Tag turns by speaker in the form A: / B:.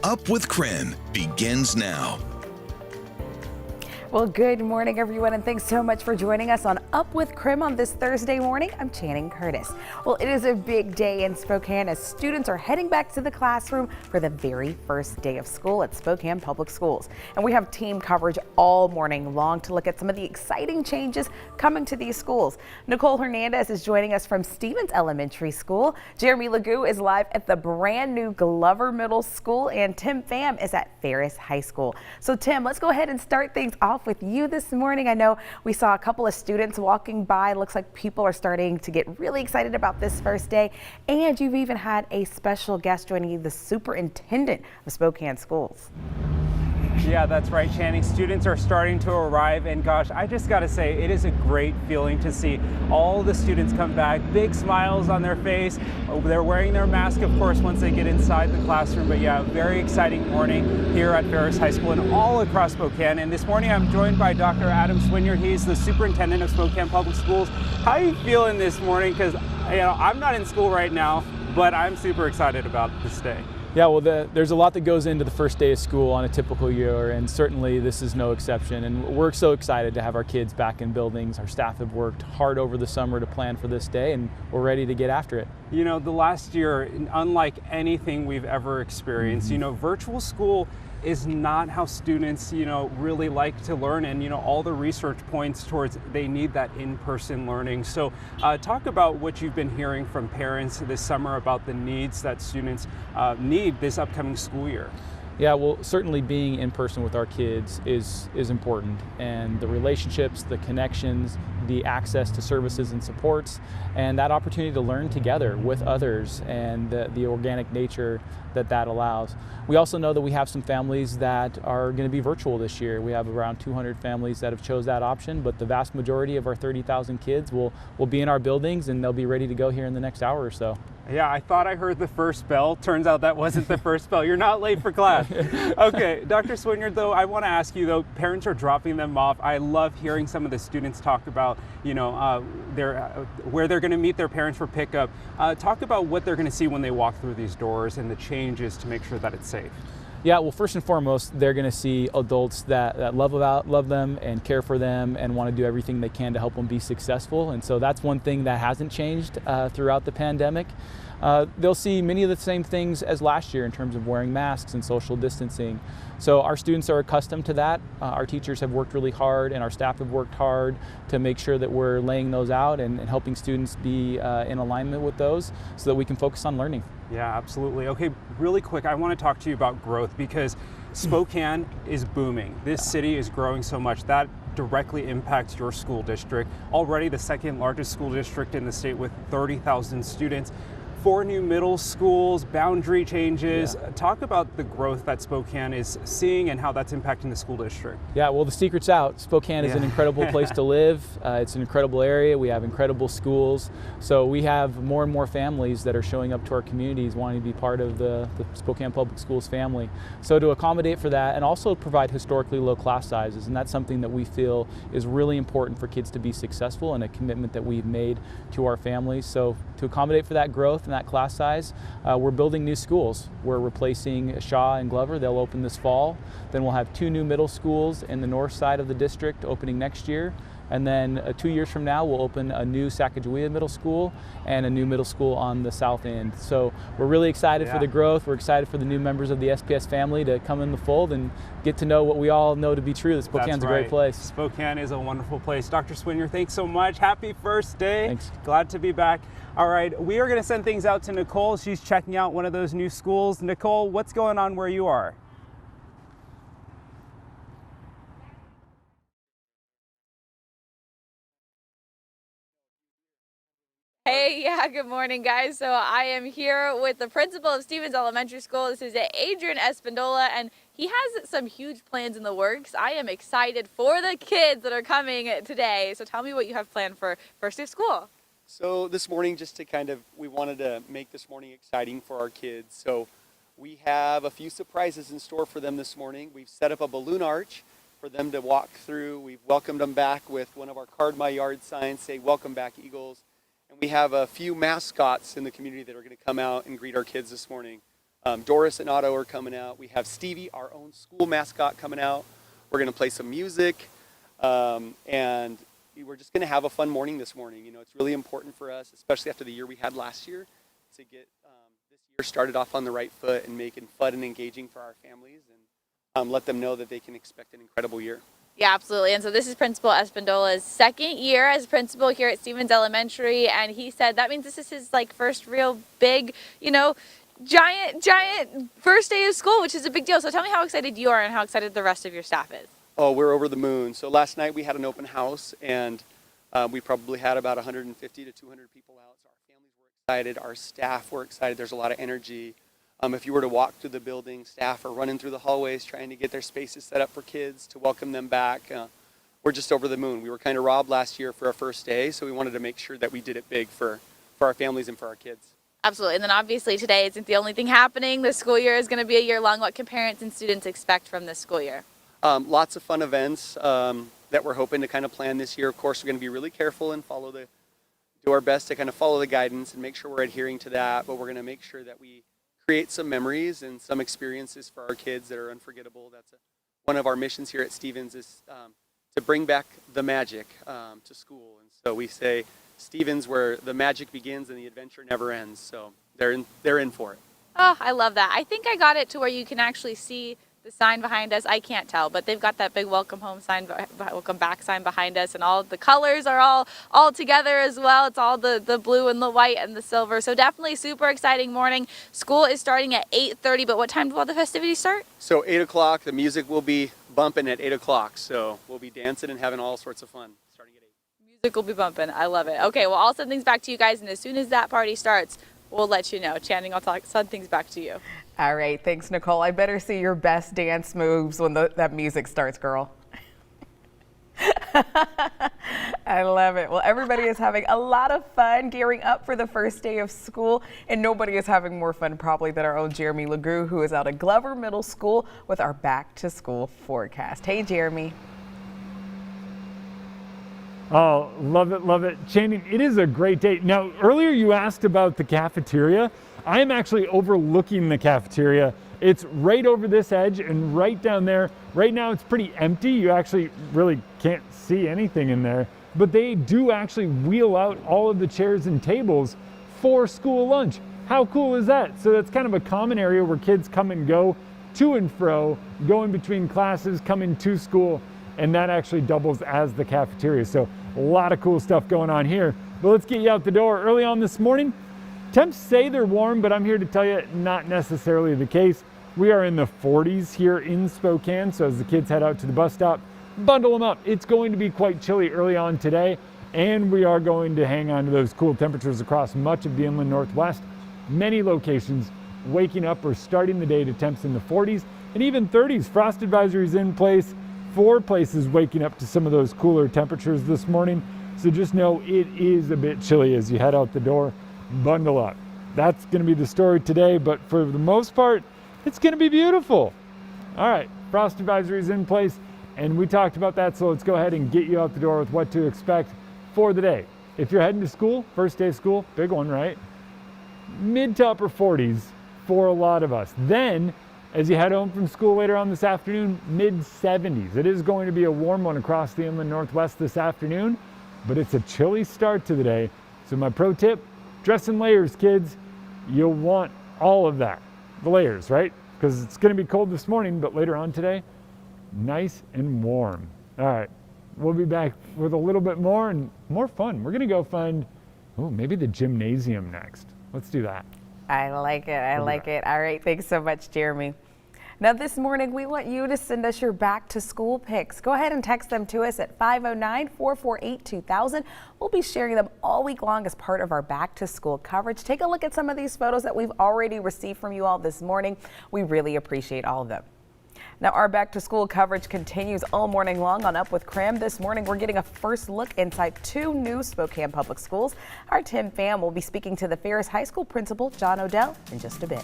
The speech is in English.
A: Up with KREM begins now.
B: Well, good morning, everyone, and thanks so much for joining us on Up with KREM on this Thursday morning. I'm Channing Curtis. Well, it is a big day in Spokane as students are heading back to the classroom for the very first day of school at Spokane Public Schools. And we have team coverage all morning long to look at some of the exciting changes coming to these schools. Nicole Hernandez is joining us from Stevens Elementary School. Jeremy Legou is live at the brand new Glover Middle School, and Tim Pham is at Ferris High School. So Tim, let's go ahead and start things off with you this morning. I know we saw a couple of students walking by. Looks like people are starting to get really excited about this first day. And you've even had a special guest joining you, the superintendent of Spokane Schools.
C: Yeah, that's right, Channing. Students are starting to arrive, and gosh, I just got to say, it is a great feeling to see all the students come back, big smiles on their face. They're wearing their mask, of course, once they get inside the classroom. But yeah, very exciting morning here at Ferris High School and all across Spokane. And this morning, I'm joined by Dr. Adam Swinyard. He's the superintendent of Spokane Public Schools. How are you feeling this morning? Because I'm not in school right now, but I'm super excited about this day.
D: Yeah, well, there's a lot that goes into the first day of school on a typical year, and certainly this is no exception. And we're so excited to have our kids back in buildings. Our staff have worked hard over the summer to plan for this day, and we're ready to get after it.
C: You know, the last year, unlike anything we've ever experienced, virtual school is not how students, really like to learn. And, all the research points towards they need that in-person learning. So talk about what you've been hearing from parents this summer about the needs that students need this upcoming school year.
D: Yeah, well, certainly being in person with our kids is important, and the relationships, the connections, the access to services and supports, and that opportunity to learn together with others, and the organic nature that allows. We also know that we have some families that are going to be virtual this year. We have around 200 families that have chose that option, but the vast majority of our 30,000 kids will be in our buildings, and they'll be ready to go here in the next hour or so.
C: Yeah, I thought I heard the first bell. Turns out that wasn't the first bell. You're not late for class. Okay, Dr. Swinyard, though, I want to ask you, though, parents are dropping them off. I love hearing some of the students talk about, where they're going to meet their parents for pickup. Talk about what they're going to see when they walk through these doors and the changes to make sure that it's safe.
D: Yeah, well, first and foremost, they're going to see adults that love them and care for them and want to do everything they can to help them be successful. And so that's one thing that hasn't changed throughout the pandemic. They'll see many of the same things as last year in terms of wearing masks and social distancing. So our students are accustomed to that. Our teachers have worked really hard, and our staff have worked hard to make sure that we're laying those out and helping students be in alignment with those so that we can focus on learning.
C: Yeah, absolutely. Okay, really quick, I want to talk to you about growth because Spokane is booming. This city is growing so much. That directly impacts your school district. Already the second largest school district in the state with 30,000 students. 4 new middle schools, boundary changes. Yeah. Talk about the growth that Spokane is seeing and how that's impacting the school district.
D: Yeah, well, the secret's out. Spokane is an incredible place to live. It's an incredible area. We have incredible schools. So we have more and more families that are showing up to our communities wanting to be part of the Spokane Public Schools family. So to accommodate for that and also provide historically low class sizes, and that's something that we feel is really important for kids to be successful and a commitment that we've made to our families. So to accommodate for that growth and that class size, we're building new schools. We're replacing Shaw and Glover. They'll open this fall. Then we'll have 2 new middle schools in the north side of the district opening next year. And then 2 years from now, we'll open a new Sacagawea Middle School and a new middle school on the south end. So we're really excited for the growth. We're excited for the new members of the SPS family to come in the fold and get to know what we all know to be true, that Spokane's a great place.
C: Spokane is a wonderful place. Dr. Swinyard, thanks so much. Happy first day.
D: Thanks.
C: Glad to be back. All right, we are going to send things out to Nicole. She's checking out one of those new schools. Nicole, what's going on where you are?
E: Hey, yeah, good morning, guys. So I am here with the principal of Stevens Elementary School. This is Adrian Espindola, and he has some huge plans in the works. I am excited for the kids that are coming today. So tell me what you have planned for first day of school.
F: So this morning, just to we wanted to make this morning exciting for our kids. So we have a few surprises in store for them this morning. We've set up a balloon arch for them to walk through. We've welcomed them back with one of our Card My Yard signs, say, "Welcome back, Eagles." And we have a few mascots in the community that are going to come out and greet our kids this morning. Doris and Otto are coming out. We have Stevie, our own school mascot, coming out. We're going to play some music, and we're just going to have a fun morning this morning. You know, it's really important for us, especially after the year we had last year, to get this year started off on the right foot and making fun and engaging for our families, and let them know that they can expect an incredible year.
E: Yeah, absolutely. And so this is Principal Espindola's second year as principal here at Stevens Elementary, and he said that means this is his first real big, giant first day of school, which is a big deal. So tell me how excited you are and how excited the rest of your staff is.
F: Oh, we're over the moon. So last night we had an open house, and we probably had about 150 to 200 people out. So our families were excited, our staff were excited. There's a lot of energy. If you were to walk through the building, staff are running through the hallways trying to get their spaces set up for kids to welcome them back. We're just over the moon. We were kind of robbed last year for our first day, so we wanted to make sure that we did it big for our families and for our kids.
E: Absolutely. And then obviously today isn't the only thing happening. The school year is going to be a year long. What can parents and students expect from this school year?
F: Lots of fun events that we're hoping to kind of plan this year. Of course, we're going to be really careful and do our best to kind of follow the guidance and make sure we're adhering to that, but we're going to make sure that we create some memories and some experiences for our kids that are unforgettable. That's one of our missions here at Stevens is to bring back the magic to school. And so we say Stevens, where the magic begins and the adventure never ends. So they're in for it.
E: Oh, I love that. I think I got it to where you can actually see the sign behind us. I can't tell, but they've got that big welcome home sign, welcome back sign behind us, and all the colors are all together as well. It's all the blue and the white and the silver. So definitely super exciting morning. School is starting at 8:30, but what time do all the festivities start?
F: So 8 o'clock, the music will be bumping at 8 o'clock. So we'll be dancing and having all sorts of fun starting at 8.
E: Music will be bumping. I love it. Okay, well, I'll send things back to you guys, and as soon as that party starts, we'll let you know. Channing, I'll send things back to you.
B: All right, thanks, Nicole. I better see your best dance moves when that music starts, girl. I love it. Well, everybody is having a lot of fun gearing up for the first day of school, and nobody is having more fun probably than our own Jeremy LeGroux, who is out at Glover Middle School with our back to school forecast. Hey, Jeremy.
G: Oh, love it, love it. Channing, it is a great day. Now, earlier you asked about the cafeteria. I am actually overlooking the cafeteria. It's right over this edge and right down there. Right now it's pretty empty. You actually really can't see anything in there, but they do actually wheel out all of the chairs and tables for school lunch. How cool is that? So that's kind of a common area where kids come and go to and fro, go in between classes, come into school, and that actually doubles as the cafeteria. So a lot of cool stuff going on here. But let's get you out the door early on this morning. Temps say they're warm, but I'm here to tell you not necessarily the case. We are in the 40s here in Spokane, so as the kids head out to the bus stop, bundle them up. It's going to be quite chilly early on today, and we are going to hang on to those cool temperatures across much of the inland Northwest. Many locations waking up or starting the day to temps in the 40s and even 30s. Frost advisories in place. 4 places waking up to some of those cooler temperatures this morning. So just know it is a bit chilly as you head out the door. Bundle up. That's going to be the story today, but for the most part, it's going to be beautiful. All right, frost advisories in place, and we talked about that, so let's go ahead and get you out the door with what to expect for the day. If you're heading to school, first day of school, big one, right? Mid to upper 40s for a lot of us. Then, as you head home from school later on this afternoon, mid 70s. It is going to be a warm one across the inland Northwest this afternoon, but it's a chilly start to the day. So my pro tip, dress in layers, kids. You'll want all of that, the layers, right? Because it's going to be cold this morning, but later on today, nice and warm. All right, we'll be back with a little bit more and more fun. We're going to go find, maybe the gymnasium next. Let's do that.
B: I like it. I like it. All right. Thanks so much, Jeremy. Now this morning, we want you to send us your back to school pics. Go ahead and text them to us at 509-448-2000. We'll be sharing them all week long as part of our back to school coverage. Take a look at some of these photos that we've already received from you all this morning. We really appreciate all of them. Now our back to school coverage continues all morning long on Up with KREM. This morning we're getting a first look inside 2 new Spokane public schools. Our Tim Pham will be speaking to the Ferris High School principal, John Odell, in just a bit.